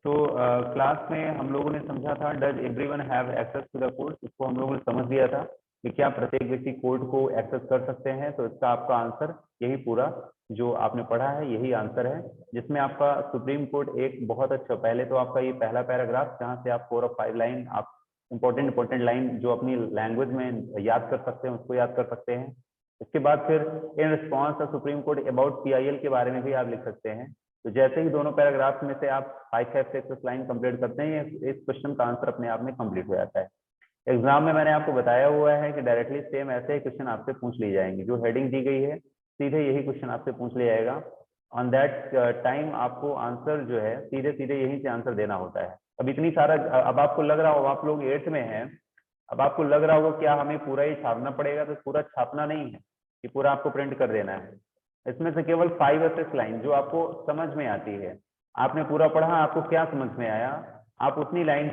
तो क्लास में हम लोगों ने समझा था does everyone have access to the code. इसको हम लोगों ने समझ लिया था कि क्या प्रत्येक व्यक्ति कोड को एक्सेस कर सकते हैं। तो इसका आपका आंसर यही पूरा जो आपने पढ़ा है यही आंसर है, जिसमें आपका सुप्रीम कोर्ट एक बहुत अच्छा, पहले तो आपका ये पहला पैराग्राफ जहाँ से आप 4 और 5 लाइन आप इंपॉर्टेंट लाइन जो अपनी लैंग्वेज में याद कर सकते हैं उसको याद कर सकते हैं। इसके बाद फिर in response of supreme court about PIL के बारे में भी आप लिख सकते हैं। तो जैसे ही दोनों पैराग्राफ में से आप 5-6 लाइन कंप्लीट करते हैं इस क्वेश्चन का आंसर अपने आप में कंप्लीट हो जाता है। एग्जाम में मैंने आपको बताया हुआ है कि डायरेक्टली सेम ऐसे ही क्वेश्चन आपसे पूछ लिए जाएंगे, जो हेडिंग दी गई है सीधे यही क्वेश्चन आपसे पूछ लिया जाएगा। ऑन दैट टाइम आपको आंसर जो है सीधे सीधे यहीं से आंसर देना होता है। अब इतनी सारा, अब आपको लग रहा होगा, आप लोग 8th में हैं, अब आपको लग रहा होगा क्या हमें पूरा ही छापना पड़ेगा। तो पूरा छापना नहीं है कि पूरा आपको प्रिंट कर देना है। इसमें से केवल 5 या 6 लाइन जो आपको समझ में आती है, आपने पूरा पढ़ा, आपको क्या समझ में आया, आप उतनी लाइन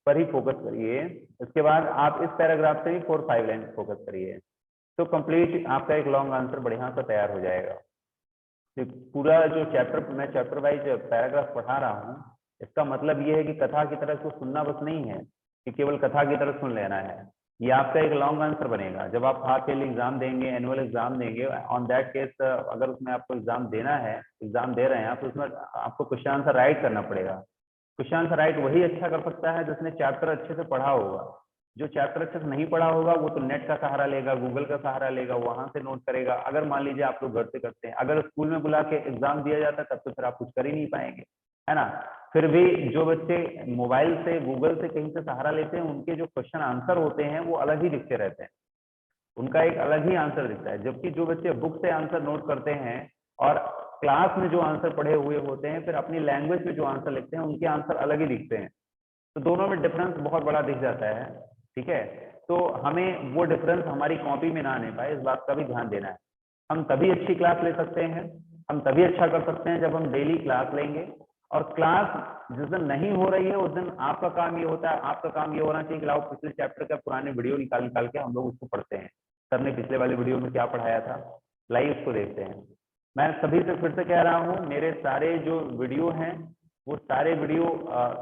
पर ही फोकस करिए। इसके बाद आप इस पैराग्राफ से भी 4-5 लाइन फोकस करिए, तो कंप्लीट आपका एक लॉन्ग आंसर बढ़िया सा तैयार हो जाएगा। तो पूरा जो चैप्टर, मैं चैप्टर वाइज पैराग्राफ पढ़ा रहा हूँ, इसका मतलब ये है कि कथा की तरह को सुनना बस नहीं है कि केवल कथा की तरह सुन लेना है। ये आपका एक लॉन्ग आंसर बनेगा। जब आप हाफ ईयरली एग्जाम देंगे, एनुअल एग्जाम देंगे, ऑन दैट केस अगर उसमें आपको एग्जाम देना है, एग्जाम दे रहे हैं आप, तो उसमें आपको क्वेश्चन आंसर राइट करना पड़ेगा। क्वेश्चन आंसर राइट वही अच्छा कर सकता है जिसने चैप्टर अच्छे से पढ़ा होगा। जो चैप्टर अच्छे से नहीं पढ़ा होगा वो तो नेट का सहारा लेगा, गूगल का सहारा लेगा, वहां से नोट करेगा। अगर मान लीजिए आप लोग घर से करते हैं, अगर स्कूल में बुला के एग्जाम दिया जाता है तब तो फिर आप कुछ कर ही नहीं पाएंगे, है ना। फिर भी जो बच्चे मोबाइल से, गूगल से कहीं से सहारा लेते हैं, उनके जो क्वेश्चन आंसर होते हैं वो अलग ही दिखते रहते हैं, उनका एक अलग ही आंसर दिखता है। जबकि जो बच्चे बुक से आंसर नोट करते हैं और क्लास में जो आंसर पढ़े हुए होते हैं, फिर अपनी लैंग्वेज में जो आंसर लिखते हैं, उनके आंसर अलग ही दिखते हैं। तो दोनों में डिफरेंस बहुत बड़ा दिख जाता है, ठीक है। तो हमें वो डिफरेंस हमारी कॉपी में ना आने पाए, इस बात का भी ध्यान देना है। हम तभी अच्छी क्लास ले सकते हैं, हम तभी अच्छा कर सकते हैं जब हम डेली क्लास लेंगे। और क्लास जिस दिन नहीं हो रही है उस दिन आपका काम ये होता है, आपका काम ये होना चाहिए कि लाओ पिछले चैप्टर का पुराने वीडियो निकाल निकाल के हम लोग उसको पढ़ते हैं। सर ने पिछले वाले वीडियो में क्या पढ़ाया था, लाइव उसको देखते हैं। मैं सभी से फिर से कह रहा हूँ, मेरे सारे जो वीडियो हैं वो सारे वीडियो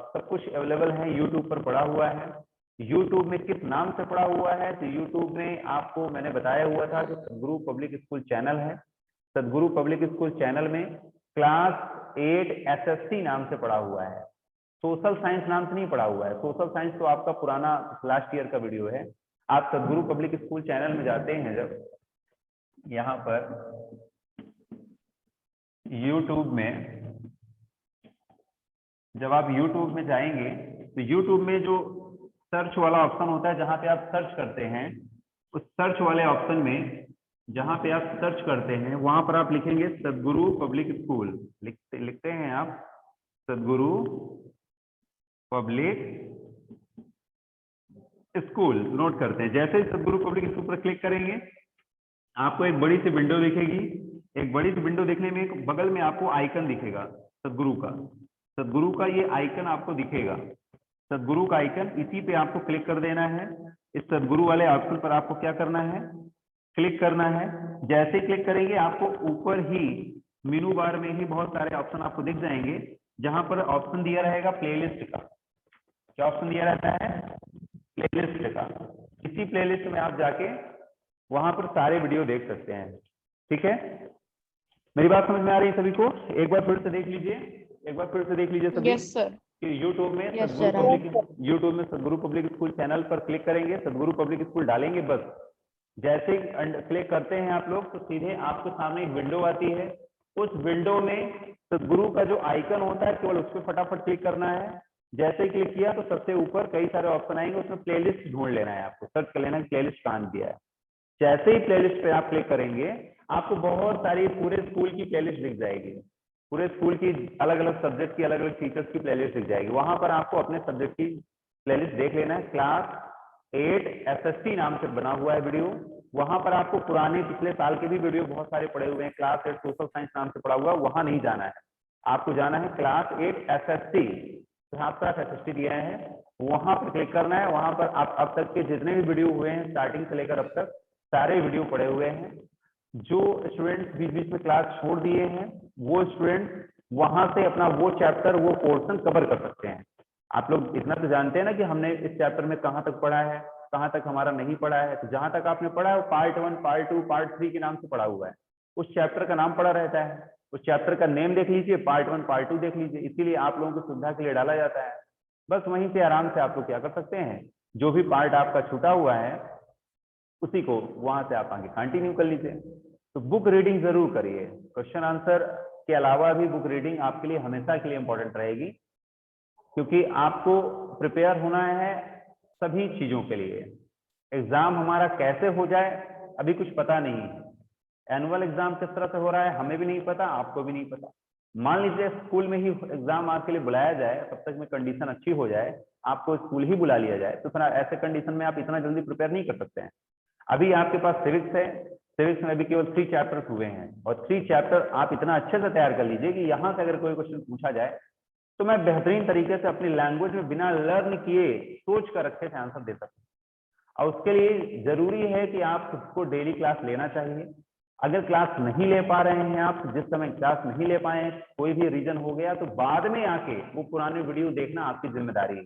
सब कुछ अवेलेबल है, यूट्यूब पर पड़ा हुआ है। यूट्यूब में किस नाम से पड़ा हुआ है, तो यूट्यूब में आपको मैंने बताया हुआ था कि सदगुरु पब्लिक स्कूल चैनल है। सदगुरु पब्लिक स्कूल चैनल में क्लास 8 SSC नाम से पड़ा हुआ है, सोशल साइंस नाम से नहीं पड़ा हुआ है। सोशल साइंस तो आपका पुराना लास्ट ईयर का वीडियो है। आप सदगुरु पब्लिक स्कूल चैनल में जाते हैं, जब यहाँ पर यूट्यूब में, जब आप YouTube में जाएंगे तो YouTube में जो सर्च वाला ऑप्शन होता है, जहां पे आप सर्च करते हैं, उस सर्च वाले ऑप्शन में जहां पे आप सर्च करते हैं वहां पर आप लिखेंगे सदगुरु पब्लिक स्कूल। लिखते हैं आप सदगुरु पब्लिक स्कूल, नोट करते हैं। जैसे ही सदगुरु पब्लिक स्कूल पर क्लिक करेंगे आपको एक बड़ी सी विंडो दिखेगी। एक बड़ी सी विंडो दिखने में एक बगल में आपको आइकन दिखेगा सदगुरु का। सदगुरु का ये आइकन आपको दिखेगा, सदगुरु का आइकन, इसी पे आपको क्लिक कर देना है। इस सदगुरु वाले ऑप्शन पर आपको क्या करना है, क्लिक करना है। जैसे ही क्लिक करेंगे आपको ऊपर ही मेनू बार में ही बहुत सारे ऑप्शन आपको दिख जाएंगे, जहां पर ऑप्शन दिया रहेगा प्लेलिस्ट का। क्या ऑप्शन दिया रहता है, प्लेलिस्ट का। इसी प्लेलिस्ट में आप जाके वहां पर सारे वीडियो देख सकते हैं, ठीक है। मेरी बात समझ में आ रही है सभी को? एक बार फिर से देख लीजिए, एक बार फिर से देख लीजिए सभी। Yes sir. यूट्यूब में यूट्यूब में सदगुरु पब्लिक स्कूल चैनल पर क्लिक करेंगे, सदगुरु पब्लिक स्कूल डालेंगे, बस जैसे ही क्लिक करते हैं आप लोग तो सीधे आपके सामने एक विंडो आती है। उस विंडो में सदगुरु का जो आइकन होता है केवल उस पर फटाफट क्लिक करना है। जैसे ही क्लिक किया तो सबसे ऊपर कई सारे ऑप्शन आएंगे, उसमें प्लेलिस्ट ढूंढ लेना है, आपको सर्च कर लेना है प्लेलिस्ट कहाँ दिया है। जैसे ही प्लेलिस्ट पे आप क्लिक करेंगे आपको बहुत सारी पूरे स्कूल की प्लेलिस्ट दिख जाएगी, पूरे स्कूल की अलग अलग सब्जेक्ट की अलग अलग टीचर्स की प्लेलिस्ट दिख जाएगी। वहां पर आपको अपने सब्जेक्ट की प्लेलिस्ट देख लेना है। क्लास 8 SSC नाम से बना हुआ है वीडियो, वहां पर आपको पुराने पिछले साल के भी वीडियो बहुत सारे पड़े हुए हैं। क्लास 8 सोशल साइंस नाम से पड़ा हुआ है, वहां नहीं जाना है, आपको जाना है क्लास 8 SSC, जहां पर SSC दिया है वहां पर क्लिक करना है। वहां पर आप अब तक के जितने भी वीडियो हुए हैं स्टार्टिंग से लेकर अब तक सारे वीडियो पड़े हुए हैं। जो स्टूडेंट्स बीच बीच में क्लास छोड़ दिए हैं वो स्टूडेंट्स वहां से अपना वो चैप्टर, वो पोर्शन कवर कर सकते हैं। आप लोग इतना तो जानते हैं ना कि हमने इस चैप्टर में कहाँ तक पढ़ा है, कहाँ तक हमारा नहीं पढ़ा है। तो जहां तक आपने पढ़ा है वो पार्ट 1, पार्ट 2, पार्ट 3 के नाम से पढ़ा हुआ है। उस चैप्टर का नाम पड़ा रहता है, उस चैप्टर का नेम देख लीजिए, पार्ट 1 पार्ट 2 देख लीजिए। इसीलिए आप लोगों की सुविधा के लिए डाला जाता है। बस वहीं से आराम से आप लोग क्या कर सकते हैं, जो भी पार्ट आपका छूटा हुआ है उसी को वहां से आप आगे कंटिन्यू कर लीजिए। तो बुक रीडिंग जरूर करिए। क्वेश्चन आंसर के अलावा भी बुक रीडिंग आपके लिए हमेशा के लिए इंपॉर्टेंट रहेगी, क्योंकि आपको प्रिपेयर होना है सभी चीजों के लिए। एग्जाम हमारा कैसे हो जाए अभी कुछ पता नहीं है। एनुअल एग्जाम किस तरह से हो रहा है हमें भी नहीं पता, आपको भी नहीं पता। मान लीजिए स्कूल में ही एग्जाम आपके लिए बुलाया जाए, तब तक में कंडीशन अच्छी हो जाए, आपको स्कूल ही बुला लिया जाए, तो फिर ऐसे कंडीशन में आप इतना जल्दी प्रिपेयर नहीं कर सकते हैं। अभी आपके पास सिविक्स है, सिविक्स में अभी केवल 3 चैप्टर्स हुए हैं, और 3 चैप्टर आप इतना अच्छे से तैयार कर लीजिए कि यहाँ से अगर कोई क्वेश्चन पूछा जाए तो मैं बेहतरीन तरीके से अपनी लैंग्वेज में बिना लर्न किए सोच कर अच्छे से आंसर दे सकूं। और उसके लिए जरूरी है कि आप खुद को डेली क्लास लेना चाहिए। अगर क्लास नहीं ले पा रहे हैं आप, जिस समय क्लास नहीं ले पाए, कोई भी रीजन हो गया, तो बाद में आके वो पुराने वीडियो देखना आपकी जिम्मेदारी है,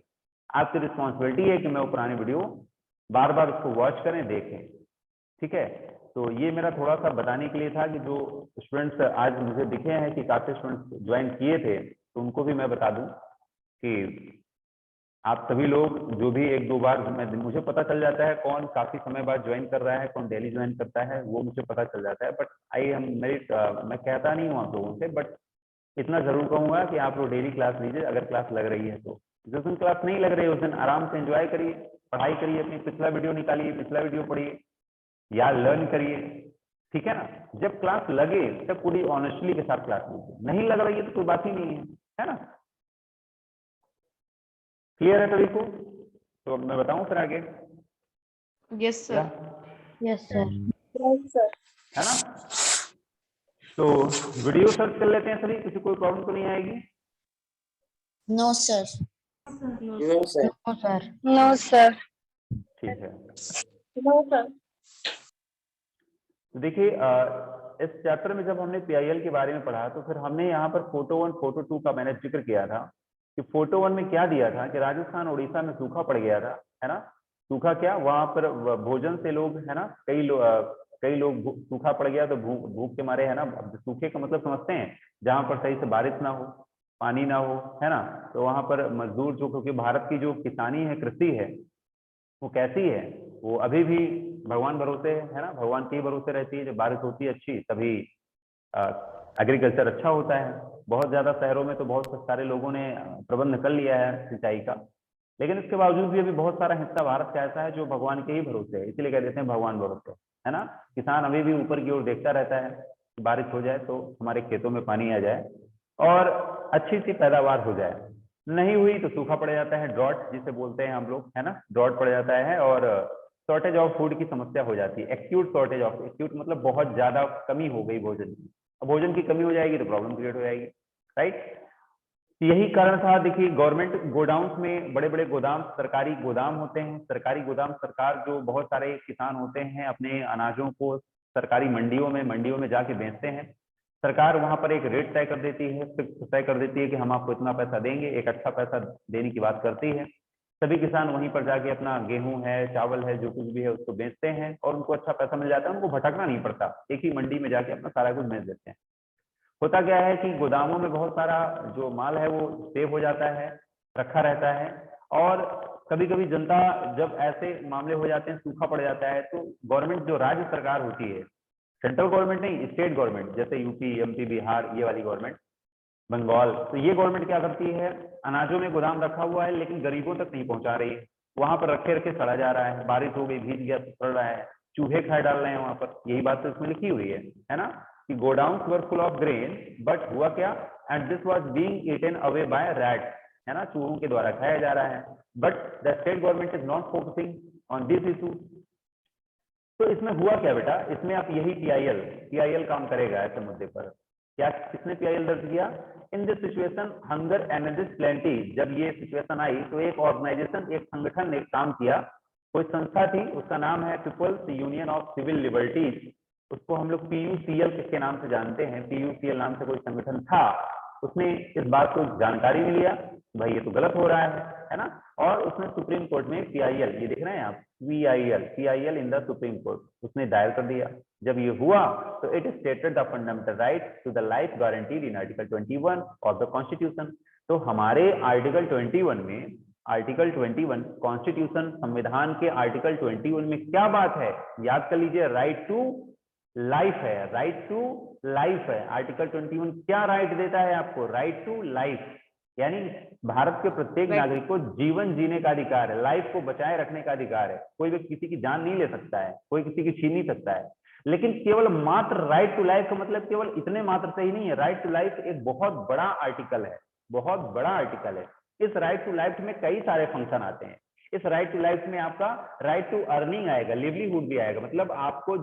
आपकी रिस्पॉन्सिबिलिटी है कि मैं वो पुराने वीडियो बार बार उसको वॉच करें, देखें। ठीक है, तो ये मेरा थोड़ा सा बताने के लिए था कि जो स्टूडेंट्स आज मुझे दिखे हैं कि काफी स्टूडेंट्स ज्वाइन किए थे, तो उनको भी मैं बता दूं कि आप सभी लोग जो भी 1-2 बार मुझे पता चल जाता है कौन काफी समय बाद ज्वाइन कर रहा है, कौन डेली ज्वाइन करता है, वो मुझे पता चल जाता है। बट आई एम मेरिट, मैं कहता नहीं हूँ आप लोगों से, बट इतना जरूर कहूंगा कि आप लोग डेली क्लास लीजिए अगर क्लास लग रही है तो। जिस दिन क्लास नहीं लग रही है उस दिन आराम से एंजॉय करिए, पढ़ाई करिए, अपनी पिछला वीडियो निकालिए, पिछला वीडियो पढ़िए या लर्न करिए। ठीक है ना, जब क्लास लगे तब पूरी ऑनेस्टली के साथ क्लास लीजिए, नहीं लग रही है तो कोई बात ही नहीं है ना। क्लियर है सभी को? तो अब मैं बताऊं फिर आगे। Yes sir. Yes sir. है ना, तो वीडियो सर्च कर लेते हैं सभी, किसी कोई प्रॉब्लम तो नहीं आएगी? No sir. No sir. No sir. No sir. ठीक है, नो सर। तो देखिए इस चैप्टर में जब हमने पीआईएल के बारे में पढ़ा तो फिर हमने यहाँ पर फोटो 1 फोटो 2 का मैंने जिक्र किया था कि फोटो 1 में क्या दिया था कि राजस्थान उड़ीसा में सूखा पड़ गया था, है ना। सूखा क्या, वहां पर भोजन से लोग, है ना, कई लोग सूखा पड़ गया तो भूख के मारे, है ना। सूखे का मतलब समझते हैं, जहां पर सही से बारिश ना हो, पानी ना हो, है ना, तो वहां पर मजदूर जो, क्योंकि भारत की जो किसानी है, कृषि है, वो कैसी है, वो अभी भी भगवान भरोसे है ना, भगवान के ही भरोसे रहती है। जब बारिश होती है अच्छी तभी एग्रीकल्चर अच्छा होता है। बहुत ज्यादा शहरों में तो बहुत सारे लोगों ने प्रबंध कर लिया है सिंचाई का, लेकिन इसके बावजूद भी अभी बहुत सारा हिस्सा भारत का ऐसा है जो भगवान के ही भरोसे है, इसीलिए कह देते हैं भगवान भरोसे, है ना। किसान अभी भी ऊपर की ओर देखता रहता है कि बारिश हो जाए तो हमारे खेतों में पानी आ जाए और अच्छी सी पैदावार हो जाए। नहीं हुई तो सूखा पड़ जाता है, ड्रॉट जिसे बोलते हैं हम लोग, है ना, ड्रॉट पड़ जाता है और शॉर्टेज ऑफ फूड की समस्या हो जाती है। एक्यूट शॉर्टेज ऑफ, एक्यूट मतलब बहुत ज्यादा कमी हो गई भोजन की। अब भोजन की कमी हो जाएगी तो प्रॉब्लम क्रिएट हो जाएगी, राइट। यही कारण था, देखिए गवर्नमेंट गोडाउन में, बड़े बड़े गोदाम, सरकारी गोदाम होते हैं, सरकारी गोदाम, सरकार जो, बहुत सारे किसान होते हैं अपने अनाजों को सरकारी मंडियों में जाके बेचते हैं। सरकार वहां पर एक रेट तय कर देती है, फिक्स तय कर देती है कि हम आपको इतना पैसा देंगे, एक अच्छा पैसा देने की बात करती है। सभी किसान वहीं पर जाके अपना गेहूं है, चावल है, जो कुछ भी है उसको बेचते हैं और उनको अच्छा पैसा मिल जाता है, उनको भटकना नहीं पड़ता, एक ही मंडी में जाके अपना सारा कुछ बेच देते हैं। होता क्या है कि गोदामों में बहुत सारा जो माल है वो सेव हो जाता है, रखा रहता है, और कभी कभी जनता, जब ऐसे मामले हो जाते हैं, सूखा पड़ जाता है, तो गवर्नमेंट, जो राज्य सरकार होती है, सेंट्रल गवर्नमेंट नहीं, स्टेट गवर्नमेंट, जैसे यूपी, एमपी, बिहार, ये वाली गवर्नमेंट, बंगाल, तो ये गवर्नमेंट क्या करती है, अनाजों में गोदाम रखा हुआ है लेकिन गरीबों तक नहीं पहुंचा रही है। वहां पर रखे रखे सड़ा जा रहा है, बारिश हो गई, भीग गया तो सड़ रहा है, चूहे खा डाल रहे हैं वहां पर, यही बात तो इसमें लिखी हुई है ना, कि godowns were full of grain but हुआ क्या, and this was being eaten away by rat, है ना, चूहों के द्वारा खाया जा रहा है। But the state government is not focusing on this issue. तो इसमें हुआ क्या बेटा, इसमें आप यही पीआईएल काम करेगा ऐसे मुद्दे पर। क्या, किसने पीआईएल दर्ज किया? In this situation hunger and this plenty, जब ये सिचुएशन आई तो एक ऑर्गेनाइजेशन, एक संगठन ने काम किया, कोई संस्था थी, उसका नाम है People's Union of Civil Liberties, उसको हम लोग पीयूसीएल के नाम से जानते हैं, पीयूसीएल नाम से कोई संगठन था। उसने इस बात को जानकारी में लिया, भाई ये तो गलत हो रहा है ना, और उसने सुप्रीम कोर्ट में PIL, ये देख रहे हैं आप, PIL in the Supreme Court, उसने दायर कर दिया। जब ये हुआ तो it stated the fundamental right to the life guaranteed in article 21 of the constitution. तो हमारे आर्टिकल 21 में, आर्टिकल 21 कॉन्स्टिट्यूशन, संविधान के आर्टिकल 21 में क्या बात है, याद कर लीजिए, राइट टू लाइफ है, राइट टू लाइफ है। आर्टिकल 21 क्या राइट देता है आपको, राइट टू लाइफ, यानी भारत के प्रत्येक नागरिक को जीवन जीने का अधिकार है, लाइफ को बचाए रखने का अधिकार है। कोई भी किसी की जान नहीं ले सकता है, कोई किसी की छीन नहीं सकता है, लेकिन केवल मात्र राइट टू लाइफ का मतलब केवल इतने मात्र से ही नहीं है। राइट टू लाइफ एक बहुत बड़ा आर्टिकल है, बहुत बड़ा आर्टिकल है। इस राइट टू लाइफ में कई सारे फंक्शन आते हैं। इस राइट टू लाइफ में आपका राइट टू अर्निंग आएगा, लिवलीहुड भी आएगा, मतलब आपको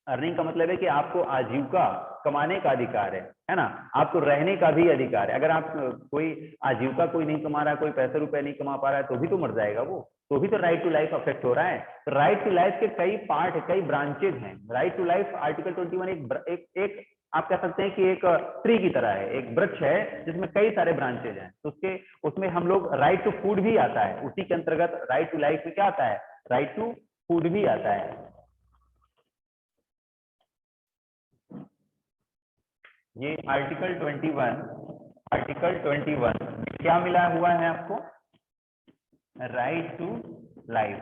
अर्निंग का मतलब है कि आपको आजीविका कमाने का अधिकार है ना, आपको रहने का भी अधिकार है। अगर आप कोई आजीविका कोई नहीं कमा रहा है, कोई पैसे रुपए नहीं कमा पा रहा है, तो भी तो मर जाएगा वो, तो भी तो राइट टू लाइफ अफेक्ट हो रहा है। तो राइट टू लाइफ के कई पार्ट है, कई ब्रांचेज हैं। राइट टू लाइफ आर्टिकल 21 एक आप कह सकते हैं कि एक ट्री की तरह है, एक वृक्ष है जिसमें कई सारे ब्रांचेज हैं। तो उसमें हम लोग राइट टू फूड भी आता है, उसी के अंतर्गत राइट टू लाइफ में क्या आता है, राइट टू फूड भी आता है। ये आर्टिकल 21 में क्या मिला हुआ है आपको, राइट टू लाइफ,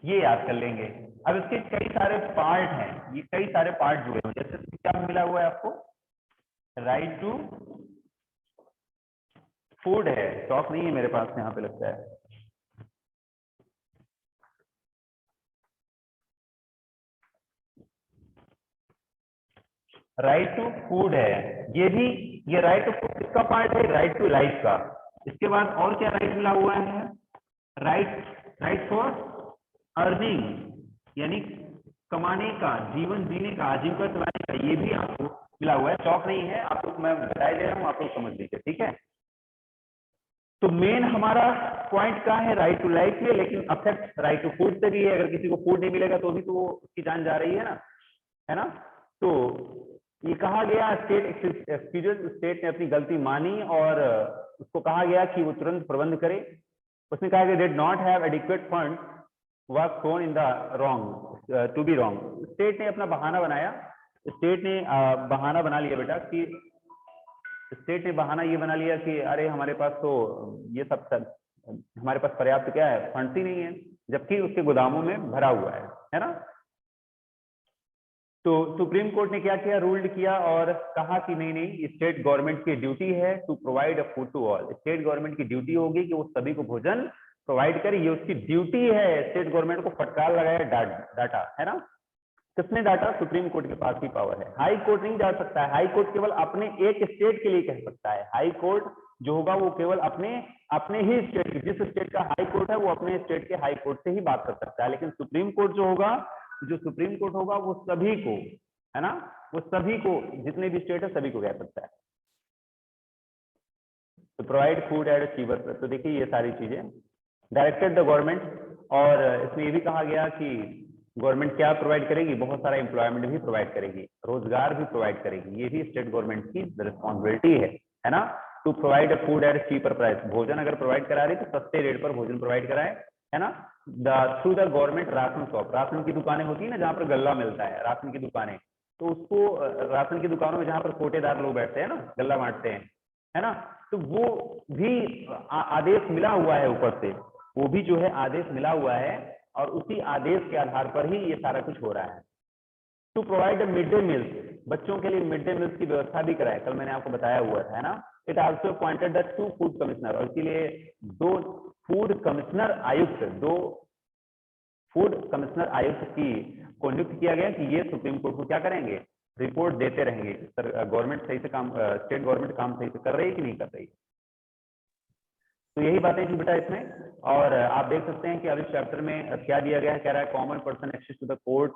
ये याद कर लेंगे। अब इसके कई सारे पार्ट हैं, ये कई सारे पार्ट जुड़े हुए, जैसे क्या मिला हुआ है आपको, राइट टू फूड है, स्टॉक नहीं है मेरे पास यहाँ पे लगता है, राइट टू फूड है, ये भी, ये राइट टू फूड किसका पार्ट है, राइट टू लाइफ का। इसके बाद और क्या राइट मिला हुआ है, राइट फॉर अर्निंग, यानी कमाने का, जीवन जीने का, आजीविका चलाने का, ये भी आपको मिला हुआ है। चौक नहीं है, आपको मैं बताया दे रहा हूँ, आप लोग समझ लीजिए, ठीक है। तो मेन हमारा पॉइंट क्या है, राइट टू लाइफ में, लेकिन अफेक्ट राइट टू फूड से भी है। अगर किसी को फूड नहीं मिलेगा तो भी तो उसकी जान जा रही है ना। तो ये कहा गया, स्टेट ने अपनी गलती मानी और उसको कहा गया कि वो तुरंत प्रबंध करे। उसने कहा कि did not have adequate fund was thrown in the wrong to be wrong। State ने अपना बहाना बनाया, स्टेट ने बहाना बना लिया बेटा कि स्टेट ने बहाना ये बना लिया कि अरे हमारे पास तो ये सब हमारे पास पर्याप्त क्या है, फंड्स ही नहीं है, जबकि उसके गोदामों में भरा हुआ है ना। तो सुप्रीम कोर्ट ने क्या किया, रूल्ड किया और कहा कि नहीं, स्टेट गवर्नमेंट की ड्यूटी है to provide a food to all. State government की ड्यूटी होगी कि वो सभी को भोजन प्रोवाइड करे, ये उसकी ड्यूटी है। स्टेट गवर्नमेंट को फटकार लगाया, डाटा है ना। किसने डाटा, सुप्रीम कोर्ट के पास ही पावर है, हाई कोर्ट नहीं जा सकता है। हाई कोर्ट केवल अपने एक स्टेट के लिए कह सकता है। हाई कोर्ट जो होगा वो केवल अपने ही स्टेट, जिस स्टेट का हाई कोर्ट है वो अपने स्टेट के हाई कोर्ट से ही बात कर सकता है। लेकिन सुप्रीम कोर्ट जो सुप्रीम कोर्ट होगा वो सभी को, है ना, वो सभी को, जितने भी स्टेट है सभी को कह सकता है। तो प्रोवाइड फूड एट चीपर। तो देखिए ये सारी चीजें डायरेक्टेड द गवर्नमेंट, और इसमें ये भी कहा गया कि गवर्नमेंट क्या प्रोवाइड करेगी, बहुत सारा एम्प्लॉयमेंट भी प्रोवाइड करेगी, रोजगार भी प्रोवाइड करेगी। ये भी स्टेट गवर्नमेंट की रिस्पॉन्सिबिलिटी है ना, to provide food at cheaper price. भोजन अगर प्रोवाइड करा रही तो सस्ते रेट पर भोजन प्रोवाइड कराए, है ना। Through the government ration shop, ration की दुकानें होती है ना जहाँ पर गल्ला मिलता है, राशन की दुकानें, तो उसको राशन की दुकानों में जहाँ पर कोटेदार लोग बैठते हैं ना, गल्ला बांटते हैं, है ना, तो वो भी आदेश मिला हुआ है ऊपर से, वो भी जो है आदेश मिला हुआ है और उसी आदेश के आधार पर ही ये सारा कुछ हो रहा है। To provide mid day meals, बच्चों के लिए मिड डे मील्स की व्यवस्था भी कराए, कल मैंने आपको बताया हुआ था, है ना। It also appointed the 2 food commissioner, और इसके लिए 2 फूड कमिश्नर आयुक्त, 2 फूड कमिश्नर आयुक्त को नियुक्त किया गया कि ये सुप्रीम कोर्ट को क्या करेंगे, रिपोर्ट देते रहेंगे, गवर्नमेंट सही से काम, स्टेट गवर्नमेंट काम सही से कर रही है कि नहीं कर रही। तो यही बातें थी बेटा इसमें। और आप देख सकते हैं कि अब इस चैप्टर में क्या दिया गया है, कह रहा है common person access to the court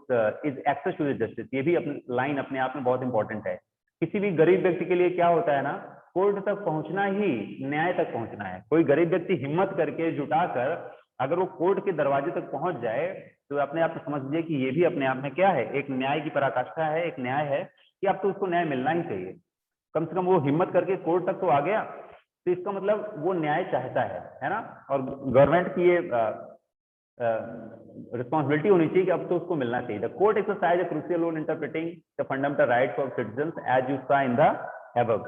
is access to the justice. ये भी अपनी लाइन अपने आप में बहुत इंपॉर्टेंट है। किसी भी गरीब व्यक्ति के लिए क्या होता है ना, कोर्ट तक पहुंचना ही न्याय तक पहुंचना है। कोई गरीब व्यक्ति हिम्मत करके जुटाकर अगर वो कोर्ट के दरवाजे तक पहुंच जाए तो अपने आप में समझ लीजिए कि ये भी अपने आप में क्या है, एक न्याय की पराकाष्ठा है, एक न्याय है कि अब तो उसको न्याय मिलना ही चाहिए। कम से कम वो हिम्मत करके कोर्ट तक तो आ गया, तो इसका मतलब वो न्याय चाहता है ना। और गवर्नमेंट की ये रिस्पॉन्सिबिलिटी होनी चाहिए कि अब तो उसको मिलना चाहिए। The court exercise a crucial role interpreting the fundamental rights of citizens as you saw in the above.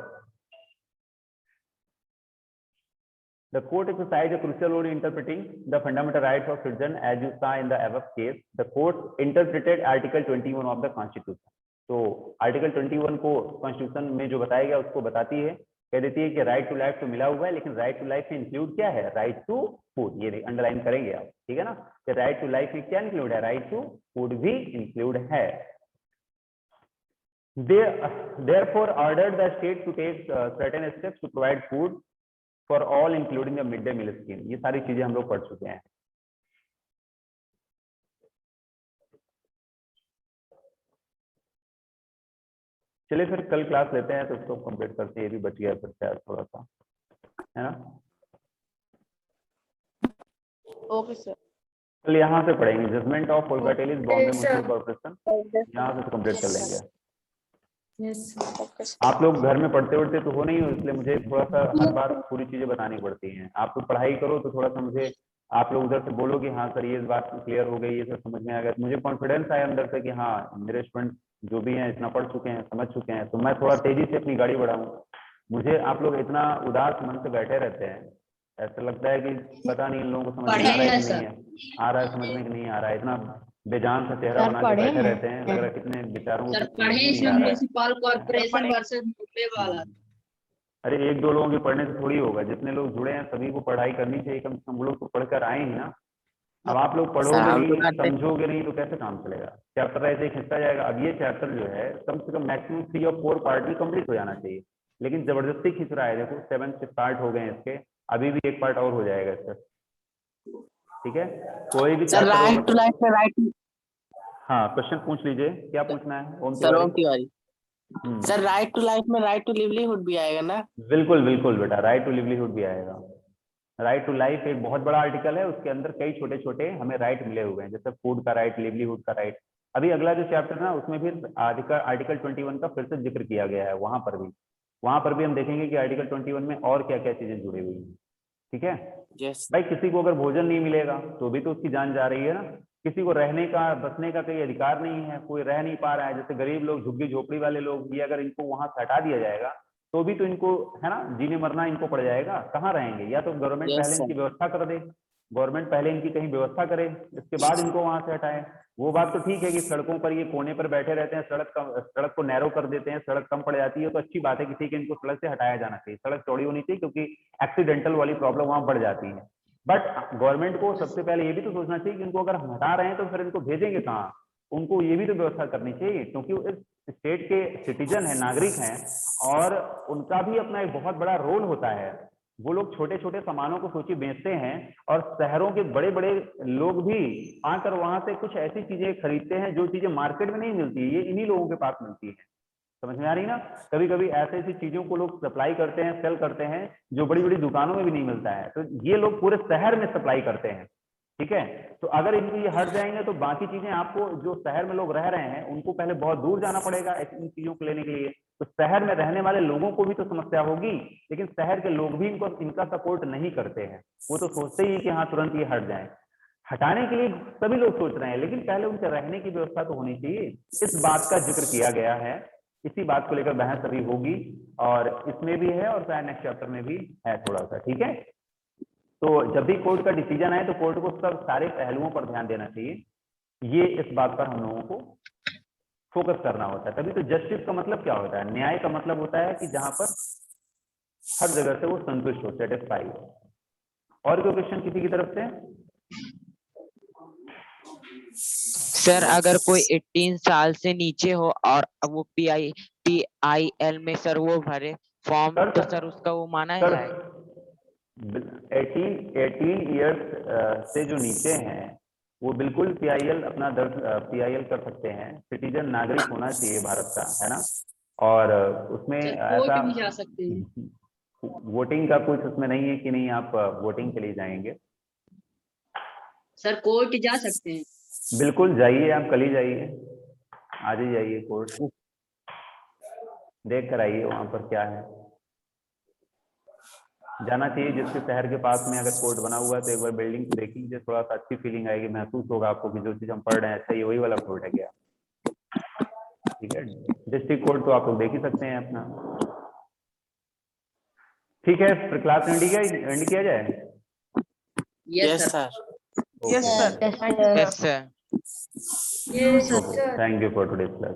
The court exercised a crucial role in interpreting the fundamental rights of citizens as you saw in the above case. The court interpreted Article 21 of the Constitution. तो article 21 को constitution में जो बताया गया उसको बताती है, कह देती है कि राइट टू लाइफ तो मिला हुआ है, लेकिन राइट टू लाइफ में इंक्लूड क्या है, राइट टू फूड। ये अंडरलाइन करेंगे आप, ठीक है ना, कि राइट टू लाइफ में क्या इंक्लूड है, राइट टू फूड भी इंक्लूड है। They therefore ordered the state to take certain steps to provide food for all including the mid day meal scheme. ये सारी चीजें हम लोग पढ़ चुके हैं। चलिए फिर कल क्लास लेते हैं तो उसको कंप्लीट करते हैं, ये भी बच गया फिर शायद थोड़ा सा, है ना। Okay sir. कल यहाँ से पढ़ेंगे judgement of Kolkata Bombay municipal corporation, यहाँ से कंप्लीट कर लेंगे। आप लोग घर में पढ़ते उड़ते तो हो नहीं हो, इसलिए मुझे थोड़ा सा हर बार पूरी चीजें बतानी पड़ती हैं। आप लोग पढ़ाई करो तो थोड़ा सा मुझे, आप लोग उधर से बोलो कि हाँ सर ये बात क्लियर हो गई, ये सब समझ में आ गया, मुझे कॉन्फिडेंस आया अंदर से कि हाँ मेरे स्टूडेंट जो भी हैं इतना पढ़ चुके हैं, समझ चुके हैं, तो मैं थोड़ा तेजी से अपनी गाड़ी बढ़ाऊँ। मुझे आप लोग इतना उदास मन से बैठे रहते हैं, ऐसा लगता है कि पता नहीं इन लोगों को समझ में आ रहा है कि नहीं है, आ रहा है समझ में कि नहीं आ रहा है, इतना बेजान सा चेहरा बना के बैठे रहते हैं, लग रहा है कितने बेचारों को म्युनिसिपल कॉर्पोरेशन वर्सेस मुंबई वाला। अरे एक दो लोगों के पढ़ने से थोड़ी होगा, जितने लोग जुड़े हैं सभी को पढ़ाई करनी चाहिए, कम से कम लोग तो पढ़कर आए ही ना। अब आप लोग पढ़ोगे नहीं, समझोगे नहीं तो कैसे काम चलेगा। चैप्टर ऐसे खिंचता जाएगा। अब ये चैप्टर जो है कम से कम मैक्सिमम 3 और 4 पार्ट में कंप्लीट हो जाना चाहिए, लेकिन जबरदस्ती खींच रहा है। देखो 7 से पार्ट हो गए हैं इसके, अभी भी एक पार्ट और हो जाएगा इसका, ठीक है। कोई भी राइट। हाँ क्वेश्चन पूछ लीजिए, क्या पूछना है Om sir Om Tiwari? Tiwari sir, right to life में राइट टू लिवलीहुड भी आएगा ना? बिल्कुल बिल्कुल बेटा, राइट टू लिवलीहुड भी आएगा। राइट टू लाइफ एक बहुत बड़ा आर्टिकल है, उसके अंदर कई छोटे छोटे हमें राइट मिले हुए हैं, जैसे फूड का राइट, लिवलीहुड का राइट। अभी अगला जो चैप्टर ना उसमें भी आर्टिकल 21 का फिर से जिक्र किया गया है, वहां पर भी हम देखेंगे कि आर्टिकल 21 में और क्या क्या चीजें जुड़ी हुई हैं, ठीक है। भाई किसी को अगर भोजन नहीं मिलेगा तो भी तो उसकी जान जा रही है ना, किसी को रहने का बसने का कोई अधिकार नहीं है, कोई रह नहीं पा रहा है, जैसे गरीब लोग, झुग्गी झोपड़ी वाले लोग, ये अगर इनको वहां से हटा दिया जाएगा तो भी तो इनको है ना जीने मरना इनको पड़ जाएगा, कहाँ रहेंगे। या तो गवर्नमेंट पहले इनकी व्यवस्था कर दे, गवर्नमेंट पहले इनकी कहीं व्यवस्था करे, इसके बाद इनको वहां से हटाए। वो बात तो ठीक है कि सड़कों पर ये कोने पर बैठे रहते हैं, सड़क को नैरो कर देते हैं, सड़क कम पड़ जाती है, तो अच्छी बात है कि ठीक है इनको सड़क से हटाया जाना चाहिए, सड़क चौड़ी होनी चाहिए, क्योंकि एक्सीडेंटल वाली प्रॉब्लम वहां बढ़ जाती है। बट गवर्नमेंट को सबसे पहले ये भी तो सोचना चाहिए कि इनको अगर हम हटा रहे हैं तो फिर इनको भेजेंगे कहाँ, उनको ये भी तो व्यवस्था करनी चाहिए, क्योंकि वो इस स्टेट के सिटीजन है, नागरिक हैं, और उनका भी अपना एक बहुत बड़ा रोल होता है। वो लोग छोटे छोटे सामानों को सोचिए बेचते हैं, और शहरों के बड़े बड़े लोग भी आकर वहां से कुछ ऐसी चीजें खरीदते हैं जो चीजें मार्केट में नहीं मिलती, ये इन्हीं लोगों के पास मिलती है। समझ में आ रही ना, कभी कभी ऐसी ऐसी चीजों को लोग सप्लाई करते हैं, सेल करते हैं, जो बड़ी बड़ी दुकानों में भी नहीं मिलता है, तो ये लोग पूरे शहर में सप्लाई करते हैं, ठीक है। तो अगर इनको ये हट जाएंगे तो बाकी चीजें आपको, जो शहर में लोग रह रहे हैं उनको पहले बहुत दूर जाना पड़ेगा इन चीजों को लेने के लिए, तो शहर में रहने वाले लोगों को भी तो समस्या होगी। लेकिन शहर के लोग भी इनका सपोर्ट नहीं करते हैं, वो तो सोचते ही कि हाँ तुरंत ये हट जाए। हटाने के लिए सभी लोग सोच रहे हैं, लेकिन पहले उनके रहने की व्यवस्था तो होनी चाहिए। इस बात का जिक्र किया गया है, इसी बात को लेकर बहस अभी होगी, और इसमें भी है और शायद नेक्स्ट चैप्टर में भी है थोड़ा सा, ठीक है। तो जब भी कोर्ट का डिसीजन आए तो कोर्ट को सब सारे पहलुओं पर ध्यान देना चाहिए, ये इस बात पर हम लोगों को फोकस करना होता है। तभी तो जस्टिस का मतलब क्या होता है, न्याय का मतलब होता है कि जहां पर हर जगह से वो संतुष्ट हो, सेटिस्फाई हो। और कोई क्वेश्चन किसी की तरफ से? सर अगर कोई 18 साल से नीचे हो और वो PIL में सर वो भरे फॉर्म, तो सर उसका वो माना जाएगा? 18 ईयर्स से जो नीचे हैं वो बिल्कुल PIL अपना PIL कर सकते हैं। सिटीजन नागरिक होना चाहिए भारत का, है ना। और उसमें ऐसा भी जा सकते हैं, वोटिंग का कुछ उसमें नहीं है कि नहीं आप वोटिंग के लिए जाएंगे। सर कोर्ट जा सकते हैं, बिल्कुल जाइए, आप कल ही जाइए, आज ही जाइए कोर्ट। देख कर आइए वहां पर क्या है। जाना चाहिए जिसके शहर के पास में अगर कोर्ट बना हुआ है तो एक बार बिल्डिंग को देख लीजिए, थोड़ा सा अच्छी फीलिंग आएगी, महसूस होगा आपको कि जो चीज हम पढ़ रहे हैं अच्छा ये वही वाला कोर्ट है क्या। ठीक है, डिस्ट्रिक्ट कोर्ट तो आप लोग देख ही सकते हैं अपना। ठीक है, फिर क्लास एंड किया जाए। Yes, sir. Yes, sir. Yes, sir. Yes sir thank you for today's class.